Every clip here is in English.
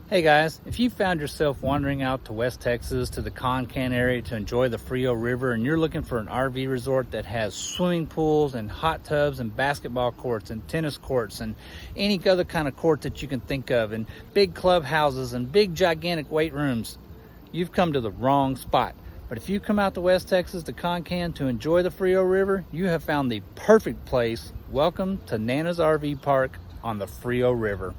Hey guys, if you found yourself wandering out to West Texas to the Concan area to enjoy the Frio River and you're looking for an RV resort that has swimming pools and hot tubs and basketball courts and tennis courts and any other kind of court that you can think of and big clubhouses and big gigantic weight rooms, you've come to the wrong spot. But if you come out to West Texas to Concan to enjoy the Frio River, you have found the perfect place. Welcome to Nana's RV Park on the Frio River.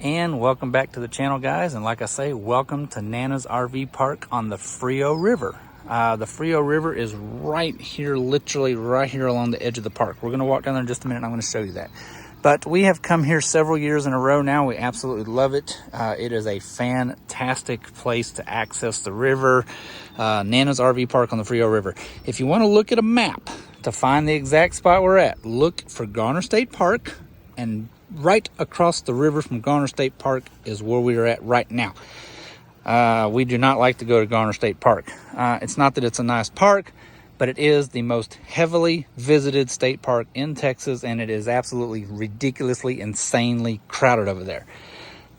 And welcome back to the channel, guys, and like I say, welcome to Nana's RV Park on the Frio River. The Frio River is right here, literally right here along the edge of the park. We're going to walk down there in just a minute and I'm going to show you that. But we have come here several years in a row now. We absolutely love it. It is a fantastic place to access the river. Nana's RV Park on the Frio River. If you want to look at a map to find the exact spot we're at, look for Garner State Park, and right across the river from Garner State Park is where we are at right now. We do not like to go to Garner State Park. It's not that it's a nice park, but it is the most heavily visited state park in Texas, and it is absolutely ridiculously, insanely crowded over there.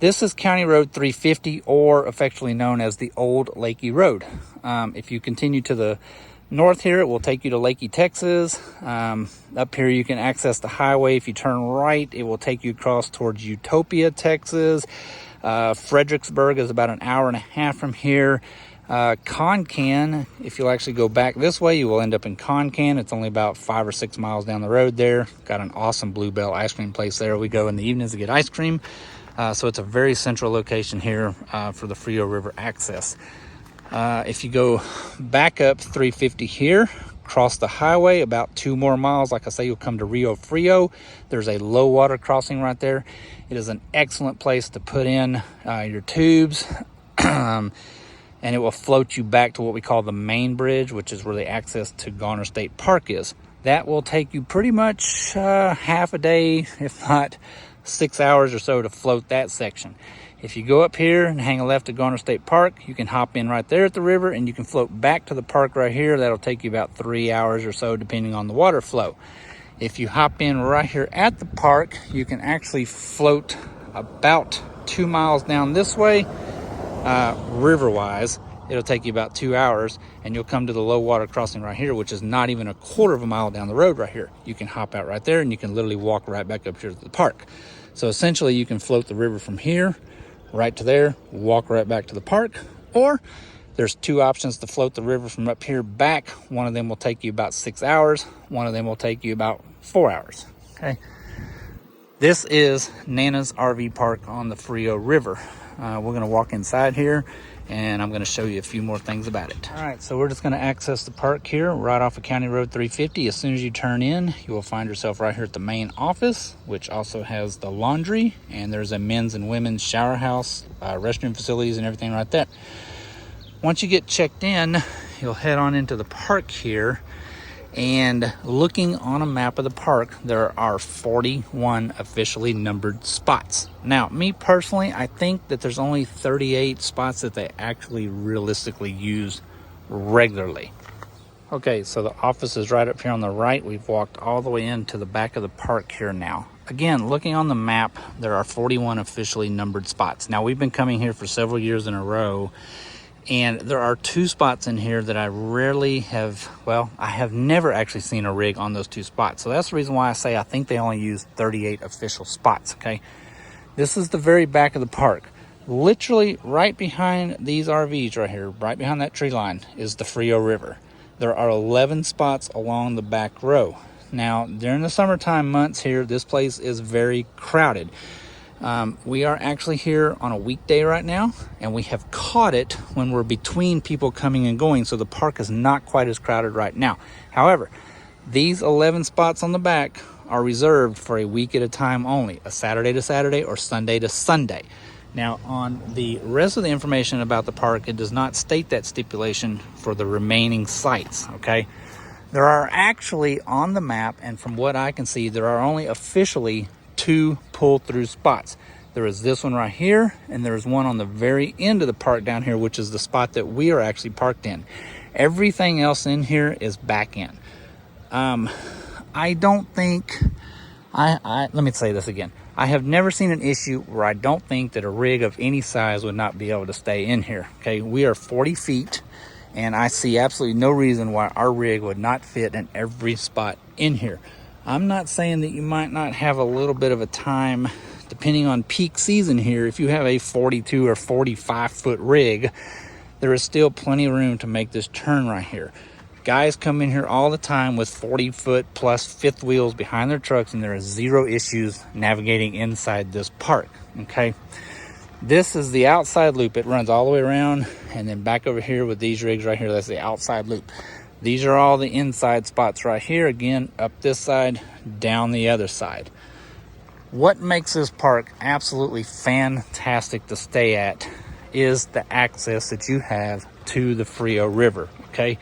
This is County Road 350, or affectionately known as the Old Lakey Road. If you continue to the north here, it will take you to Lakey, Texas. Up here you can access the highway. If you turn right, it will take you across towards Utopia, Texas. Fredericksburg is about an hour and a half from here. Concan, if you'll actually go back this way, you will end up in Concan. It's only about 5 or 6 miles down the road there. Got an awesome Bluebell ice cream place there. We go in the evenings to get ice cream. So it's a very central location here for the Frio River access. If you go back up 350 here, cross the highway about 2 more miles, like I say, you'll come to Rio Frio. There's a low water crossing right there. It is an excellent place to put in your tubes, and it will float you back to what we call the main bridge, which is where the access to Garner State Park is. That will take you pretty much half a day, if not 6 hours or so, to float that section. If you go up here and hang a left at Garner State Park, you can hop in right there at the river and you can float back to the park right here. That'll take you about 3 hours or so, depending on the water flow. If you hop in right here at the park, you can actually float about 2 miles down this way, river-wise. It'll take you about 2 hours, and you'll come to the low water crossing right here, which is not even a quarter of a mile down the road right here. You can hop out right there and you can literally walk right back up here to the park. So essentially you can float the river from here right to there, walk right back to the park, or there's 2 options to float the river from up here back. One of them will take you about 6 hours. One of them will take you about 4 hours. Okay. This is Nana's RV Park on the Frio River. We're going to walk inside here and I'm going to show you a few more things about it. All right, so we're just going to access the park here right off of County Road 350. As soon as you turn in, you will find yourself right here at the main office, which also has the laundry, and there's a men's and women's shower house, restroom facilities, and everything right there. Once you get checked in, you'll head on into the park here, and looking on a map of the park, there are 41 officially numbered spots. Now, me personally, I think that there's only 38 spots that they actually realistically use regularly. Okay, so the office is right up here on the right. We've walked all the way into the back of the park here now. Again, looking on the map, there are 41 officially numbered spots. Now, we've been coming here for several years in a row, and there are 2 spots in here that I rarely have, well, I have never actually seen a rig on those 2 spots. So that's the reason why I say I think they only use 38 official spots, okay? This is the very back of the park. Literally right behind these RVs right here, right behind that tree line, is the Frio River. There are 11 spots along the back row. Now, during the summertime months here, this place is very crowded. We are actually here on a weekday right now, and we have caught it when we're between people coming and going, so the park is not quite as crowded right now. However, these 11 spots on the back are reserved for a week at a time only, a Saturday to Saturday or Sunday to Sunday. Now, on the rest of the information about the park, it does not state that stipulation for the remaining sites, okay? There are actually on the map, and from what I can see, there are only officially 2 pull-through spots. There is this one right here, and there is one on the very end of the park down here, which is the spot that we are actually parked in. Everything else in here is back in. I don't think, let me say this again. I have never seen an issue where I don't think that a rig of any size would not be able to stay in here. Okay, we are 40 feet, and I see absolutely no reason why our rig would not fit in every spot in here. I'm not saying that you might not have a little bit of a time, depending on peak season here. If you have a 42 or 45 foot rig, there is still plenty of room to make this turn right here. Guys come in here all the time with 40 foot plus fifth wheels behind their trucks, and there is 0 issues navigating inside this park, okay? This is the outside loop. It runs all the way around, and then back over here with these rigs right here, that's the outside loop. These are all the inside spots right here. Again, up this side, down the other side. What makes this park absolutely fantastic to stay at is the access that you have to the Frio River, okay?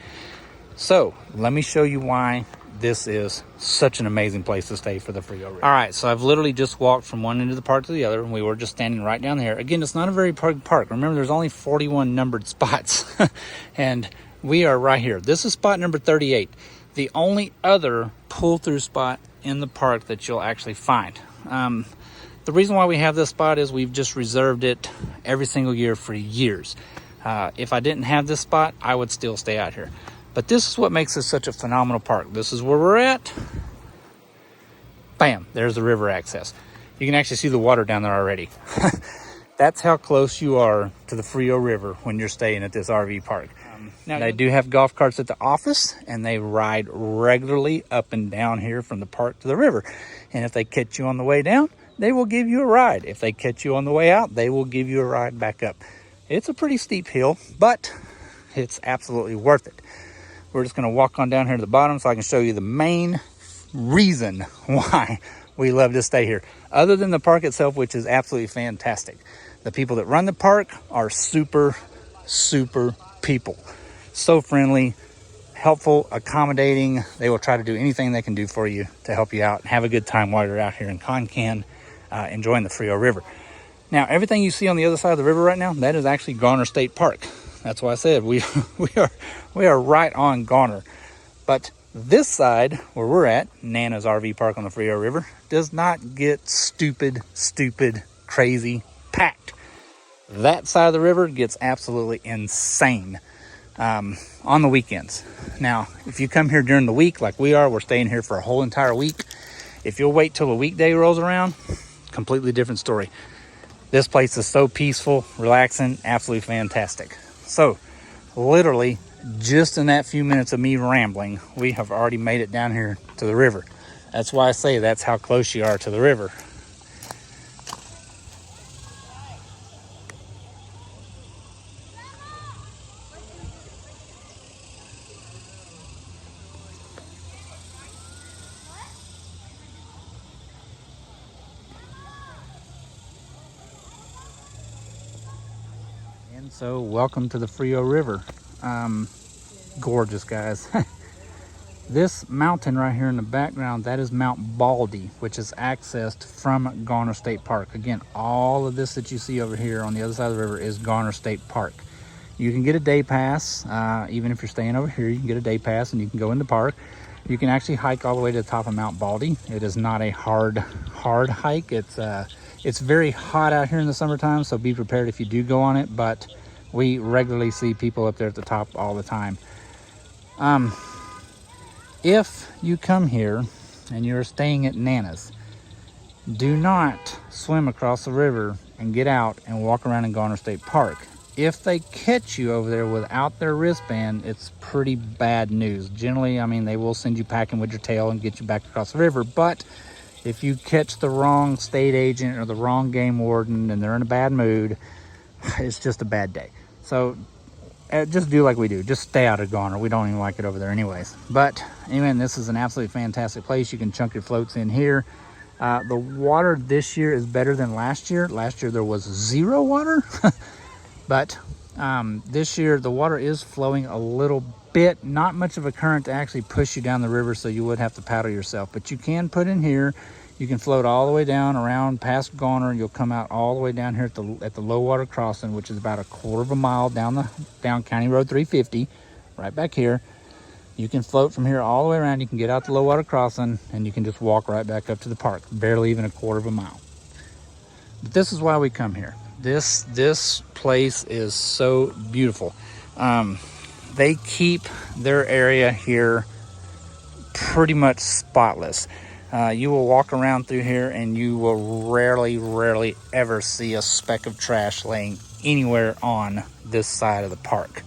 So, let me show you why this is such an amazing place to stay for the Frio River. All right, so I've literally just walked from one end of the park to the other, and we were just standing right down here. Again, it's not a very big park. Remember, there's only 41 numbered spots, and we are right here. This is spot number 38, the only other pull-through spot in the park that you'll actually find. The reason why we have this spot is we've just reserved it every single year for years. If I didn't have this spot, I would still stay out here. But this is what makes this such a phenomenal park. This is where we're at. Bam, there's the river access. You can actually see the water down there already. That's how close you are to the Frio River when you're staying at this RV park. Now, they do have golf carts at the office, and they ride regularly up and down here from the park to the river. And if they catch you on the way down, they will give you a ride. If they catch you on the way out, they will give you a ride back up. It's a pretty steep hill, but it's absolutely worth it. We're just going to walk on down here to the bottom so I can show you the main reason why we love to stay here. Other than the park itself, which is absolutely fantastic. The people that run the park are super people. So friendly, helpful, accommodating. They will try to do anything they can do for you to help you out and have a good time while you're out here in Concan enjoying the Frio River. Now, everything you see on the other side of the river right now, that is actually Garner State Park. That's why I said we are right on Garner. But this side where we're at, Nana's RV Park on the Frio River, does not get stupid, crazy packed. That side of the river gets absolutely insane on the weekends. Now, if you come here during the week like we are, we're staying here for a whole entire week. If you'll wait till a weekday rolls around, completely different story. This place is so peaceful, relaxing, absolutely fantastic. So, literally, just in that few minutes of me rambling, we have already made it down here to the river. That's why I say that's how close you are to the river. So welcome to the Frio River. Gorgeous, guys. This mountain right here in the background, that is Mount Baldy, which is accessed from Garner State Park. Again, all of this that you see over here on the other side of the river is Garner State Park. You can get a day pass. Even if you're staying over here, you can get a day pass and you can go in the park. You can actually hike all the way to the top of Mount Baldy. It is not a hard hike. It's very hot out here in the summertime, so be prepared if you do go on it, but we regularly see people up there at the top all the time. If you come here and you're staying at Nana's, do not swim across the river and get out and walk around in Garner State Park. If they catch you over there without their wristband, it's pretty bad news. Generally, I mean, they will send you packing with your tail and get you back across the river, but if you catch the wrong state agent or the wrong game warden and they're in a bad mood, it's just a bad day. So just do like we do. Just stay out of Garner. We don't even like it over there anyways. But anyway, this is an absolutely fantastic place. You can chunk your floats in here. The water this year is better than last year. Last year there was zero water. But this year the water is flowing a little bit. Not much of a current to actually push you down the river, so you would have to paddle yourself. But you can put in here. You can float all the way down around past Garner, and you'll come out all the way down here at the low water crossing, which is about a quarter of a mile down County Road 350, right back here. You can float from here all the way around. You can get out the low water crossing, and you can just walk right back up to the park, barely even a quarter of a mile. But this is why we come here. This place is so beautiful. They keep their area here pretty much spotless. You will walk around through here and you will rarely ever see a speck of trash laying anywhere on this side of the park.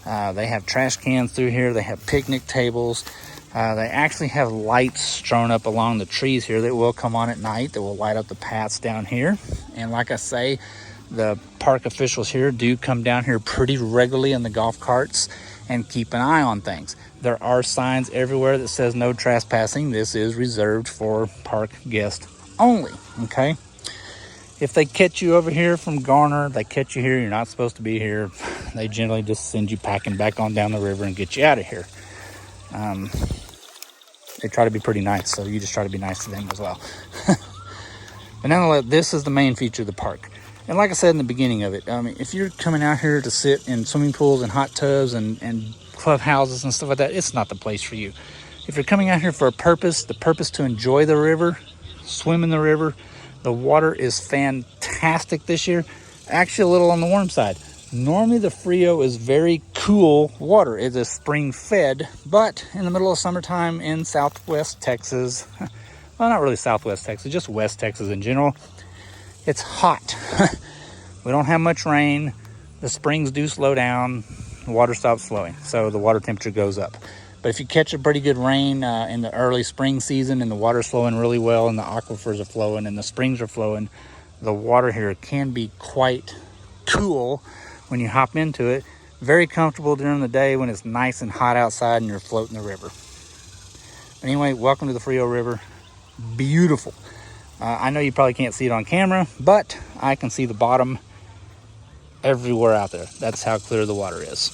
They have trash cans through here. They have picnic tables. They actually have lights strewn up along the trees here that will come on at night, that will light up the paths down here. And like I say, the park officials here do come down here pretty regularly in the golf carts and keep an eye on things. There are signs everywhere that says no trespassing. This is reserved for park guests only, okay? If they catch you over here from Garner, they catch you here, you're not supposed to be here, they generally just send you packing back on down the river and get you out of here. They try to be pretty nice, so you just try to be nice to them as well. But nonetheless, this is the main feature of the park. And like I said in the beginning of it, I mean, if you're coming out here to sit in swimming pools and hot tubs and clubhouses and stuff like that, it's not the place for you. If you're coming out here for a purpose, the purpose to enjoy the river, swim in the river, the water is fantastic this year. Actually, a little on the warm side. Normally, the Frio is very cool water. It is spring fed, but in the middle of summertime in Southwest Texas, well, not really Southwest Texas, just West Texas in general, it's hot. We don't have much rain. The springs do slow down. The water stops flowing, so the water temperature goes up. But if you catch a pretty good rain in the early spring season and the water's flowing really well and the aquifers are flowing and the springs are flowing, the water here can be quite cool when you hop into it. Very comfortable during the day when it's nice and hot outside and you're floating the river. But anyway, welcome to the Frio River. Beautiful. I know you probably can't see it on camera, but I can see the bottom everywhere out there. That's how clear the water is.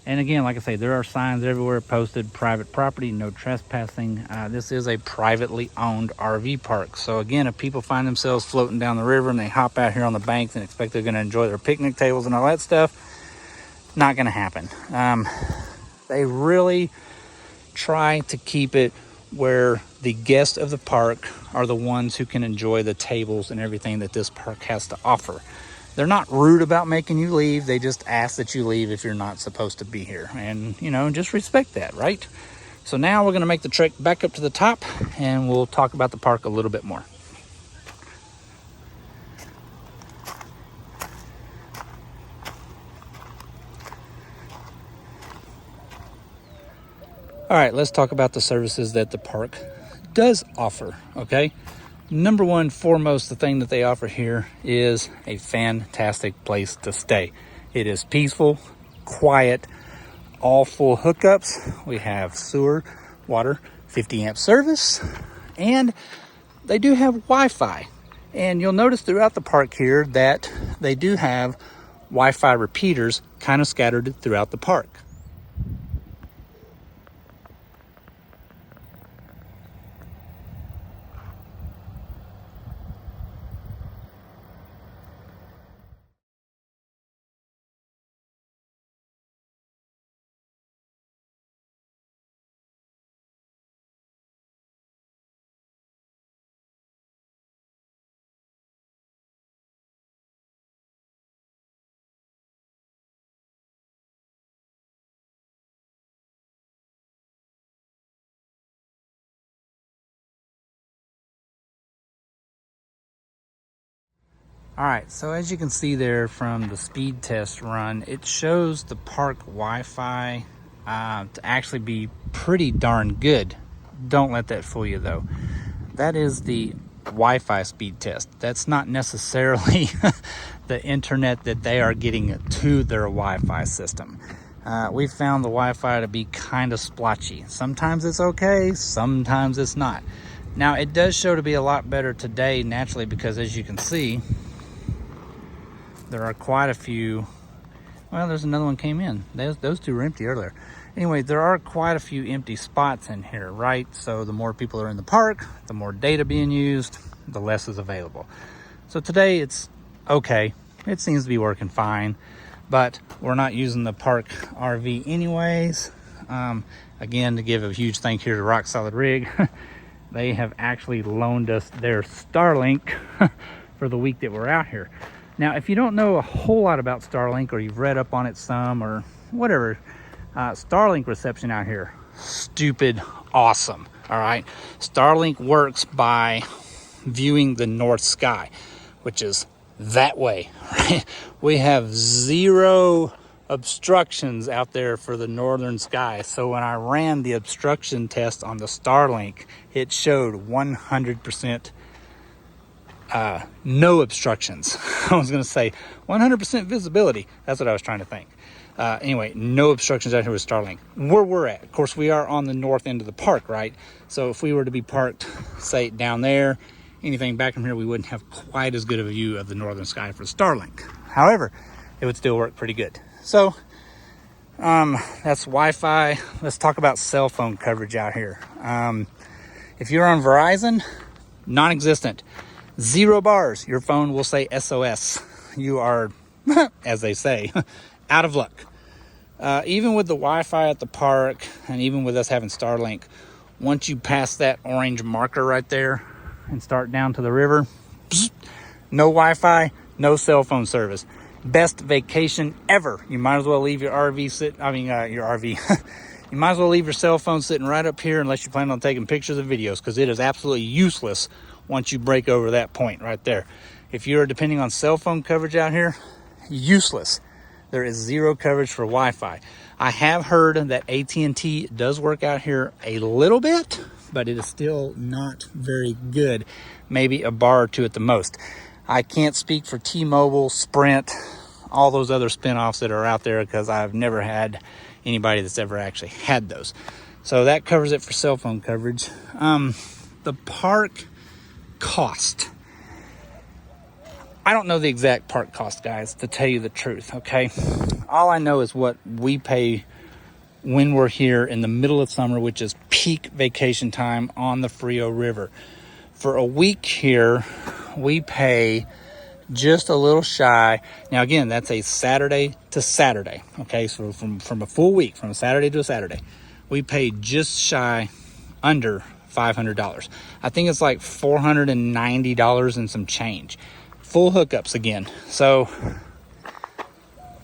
And again, like I say, there are signs everywhere posted, private property, no trespassing. This is a privately owned RV park. So again, if people find themselves floating down the river and they hop out here on the banks and expect they're gonna enjoy their picnic tables and all that stuff, not gonna happen. They really try to keep it where the guests of the park are the ones who can enjoy the tables and everything that this park has to offer. They're not rude about making you leave. They just ask that you leave if you're not supposed to be here. And, you know, just respect that, right? So now we're going to make the trek back up to the top and we'll talk about the park a little bit more. All right, let's talk about the services that the park does offer, okay? Number one, foremost, the thing that they offer here is a fantastic place to stay. It is peaceful, quiet, all full hookups. We have sewer, water, 50 amp service, and they do have Wi-Fi. And you'll notice throughout the park here that they do have Wi-Fi repeaters kind of scattered throughout the park. All right, so as you can see there from the speed test run, it shows the park Wi-Fi to actually be pretty darn good. Don't let that fool you though. That is the Wi-Fi speed test. That's not necessarily the internet that they are getting to their Wi-Fi system. We found the Wi-Fi to be kind of splotchy. Sometimes it's okay, sometimes it's not. Now it does show to be a lot better today naturally, because as you can see, there are quite a few. Well, there's another one came in. Those two were empty earlier. Anyway, there are quite a few empty spots in here, right? So the more people are in the park, the more data being used, the less is available. So today it's okay. It seems to be working fine, but we're not using the park RV anyways. Again, to give a huge thank you to Rock Solid Rig. They have actually loaned us their Starlink for the week that we're out here. Now, if you don't know a whole lot about Starlink, or you've read up on it some or whatever, Starlink reception out here, stupid awesome, all right? Starlink works by viewing the north sky, which is that way, right? We have zero obstructions out there for the northern sky. So when I ran the obstruction test on the Starlink, it showed 100% no obstructions. I was going to say 100% visibility. That's what I was trying to think. Anyway, no obstructions out here with Starlink. Where we're at, of course, we are on the north end of the park, right? So if we were to be parked, say, down there, anything back from here, we wouldn't have quite as good of a view of the northern sky for Starlink. However, it would still work pretty good. So that's Wi-Fi. Let's talk about cell phone coverage out here. If you're on Verizon, non-existent. 0 bars. Your phone will say SOS. You are, as they say, out of luck. Even with the Wi-Fi at the park, and even with us having Starlink, once you pass that orange marker right there and start down to the river, no Wi-Fi, no cell phone service. Best vacation ever. You might as well leave your RV your RV. You might as well leave your cell phone sitting right up here unless you plan on taking pictures and videos, because it is absolutely useless once you break over that point right there. If you're depending on cell phone coverage out here, useless. There is zero coverage for Wi-Fi. I have heard that AT&T does work out here a little bit, but it is still not very good. Maybe a bar or two at the most. I can't speak for T-Mobile, Sprint, all those other spinoffs that are out there, because I've never had anybody that's ever actually had those. So that covers it for cell phone coverage. The park cost. I don't know the exact park cost, guys, to tell you the truth, okay? All I know is what we pay when we're here in the middle of summer, which is peak vacation time on the Frio River. For a week here, we pay just a little shy. Now, again, that's a Saturday to Saturday, okay? So from a full week, from a Saturday to a Saturday, we pay just shy under $500. I think it's like $490 and some change. Full hookups again. So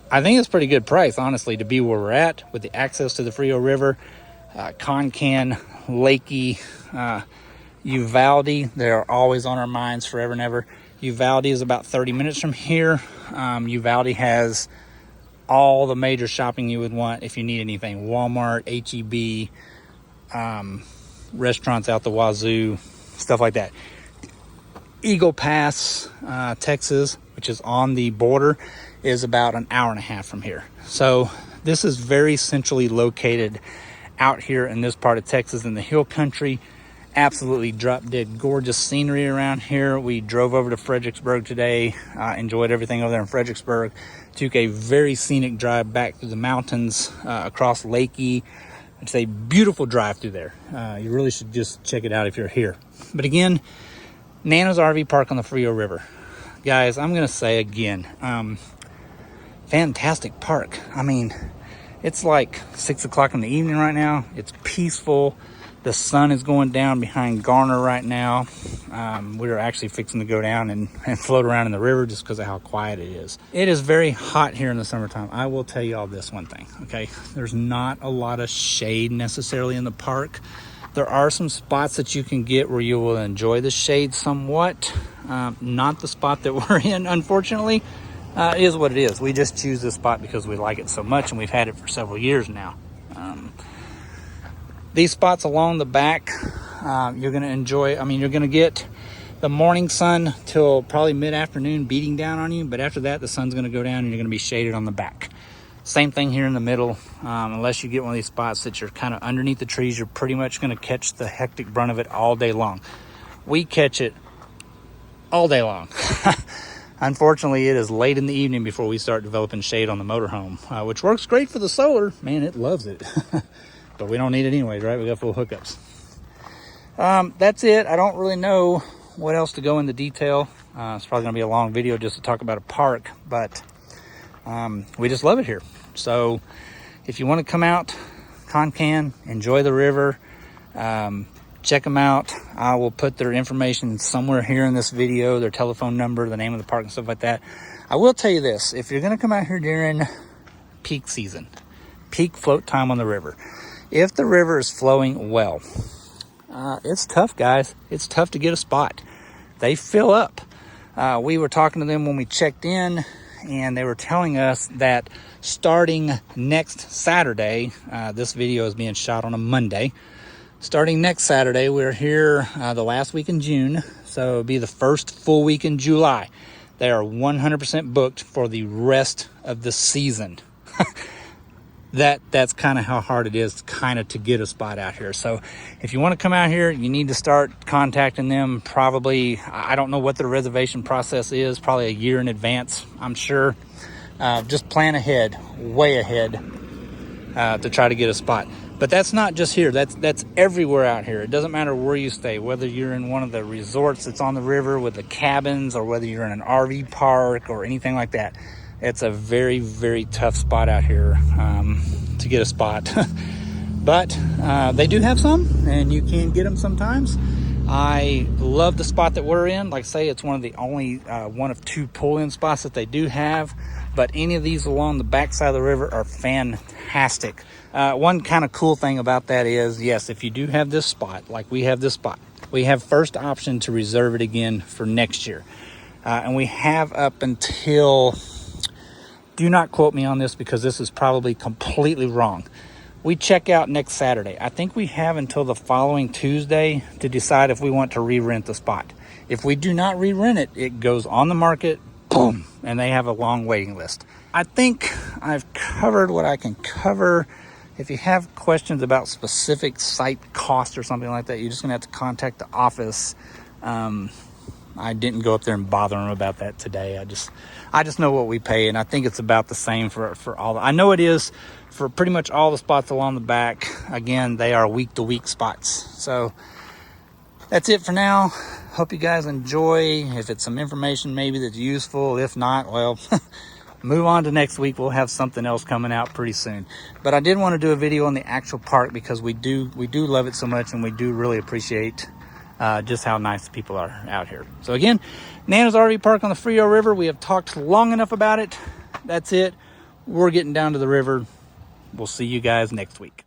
I think it's a pretty good price, honestly, to be where we're at with the access to the Frio River, Concan, Lakey, Uvalde. They're always on our minds forever and ever. Uvalde is about 30 minutes from here. Uvalde has all the major shopping you would want if you need anything. Walmart, H-E-B, restaurants out the wazoo, stuff like that. Eagle Pass, Texas, which is on the border, is about an hour and a half from here. So this is very centrally located out here in this part of Texas in the hill country. absolutely drop dead gorgeous scenery around here. We drove over to Fredericksburg today, enjoyed everything over there in Fredericksburg, took a very scenic drive back through the mountains, across Lakey. It's a beautiful drive through there. You really should just check it out if you're here. But again, Nana's RV Park on the Frio River. Guys, I'm gonna say again, fantastic park. I mean, it's like 6 o'clock in the evening right now. It's peaceful. The sun is going down behind Garner right now. We're actually fixing to go down and float around in the river just because of how quiet it is. It is very hot here in the summertime. I will tell you all this one thing, okay? There's not a lot of shade necessarily in the park. There are some spots that you can get where you will enjoy the shade somewhat. Not the spot that we're in, unfortunately. It is what it is. We just choose this spot because we like it so much, and we've had it for several years now. These spots along the back, you're going to enjoy. I mean, you're going to get the morning sun till probably mid-afternoon beating down on you, but after that, the sun's going to go down and you're going to be shaded on the back. Same thing here in the middle. Unless you get one of these spots that you're kind of underneath the trees, you're pretty much going to catch the hectic brunt of it all day long. We catch it all day long. Unfortunately, it is late in the evening before we start developing shade on the motorhome, which works great for the solar. Man, it loves it. But we don't need it anyways, right? We got full hookups. That's it. I don't really know what else to go into detail. It's probably going to be a long video just to talk about a park, but we just love it here. So if you want to come out, Concan, enjoy the river, check them out. I will put their information somewhere here in this video, their telephone number, the name of the park and stuff like that. I will tell you this, if you're going to come out here during peak season, peak float time on the river, if the river is flowing well, it's tough, guys. It's tough to get a spot. They fill up. We were talking to them when we checked in, and they were telling us that starting next Saturday, this video is being shot on a Monday. Starting next Saturday, we're here the last week in June, so it'll be the first full week in July. They are 100% booked for the rest of the season. That's kind of how hard it is kind of to get a spot out here. So if you want to come out here, you need to start contacting them probably, I don't know what the reservation process is, probably a year in advance, I'm sure. Just plan ahead, way ahead, to try to get a spot. But that's not just here, that's everywhere out here. It doesn't matter where you stay, whether you're in one of the resorts that's on the river with the cabins, or whether you're in an RV park or anything like that. It's a very, very tough spot out here to get a spot. But they do have some, and you can get them sometimes. I love the spot that we're in. Like I say, it's one of the only one of two pull-in spots that they do have. But any of these along the backside of the river are fantastic. One kind of cool thing about that is, yes, if you do have this spot, like we have this spot, we have first option to reserve it again for next year. And we have up until... Do not quote me on this because this is probably completely wrong. We check out next Saturday. I think we have until the following Tuesday to decide if we want to re-rent the spot. If we do not re-rent it, it goes on the market, boom, and they have a long waiting list. I think I've covered what I can cover. If you have questions about specific site cost or something like that, you're just gonna have to contact the office. I didn't go up there and bother them about that today. I just know what we pay, and I think it's about the same for all. I know it is for pretty much all the spots along the back. Again, they are week-to-week spots. So that's it for now. Hope you guys enjoy. If it's some information maybe that's useful, if not, well, move on to next week. We'll have something else coming out pretty soon. But I did want to do a video on the actual park because we do love it so much, and we do really appreciate just how nice the people are out here. So again, Nana's RV Park on the Frio River. We have talked long enough about it. That's it. We're getting down to the river. We'll see you guys next week.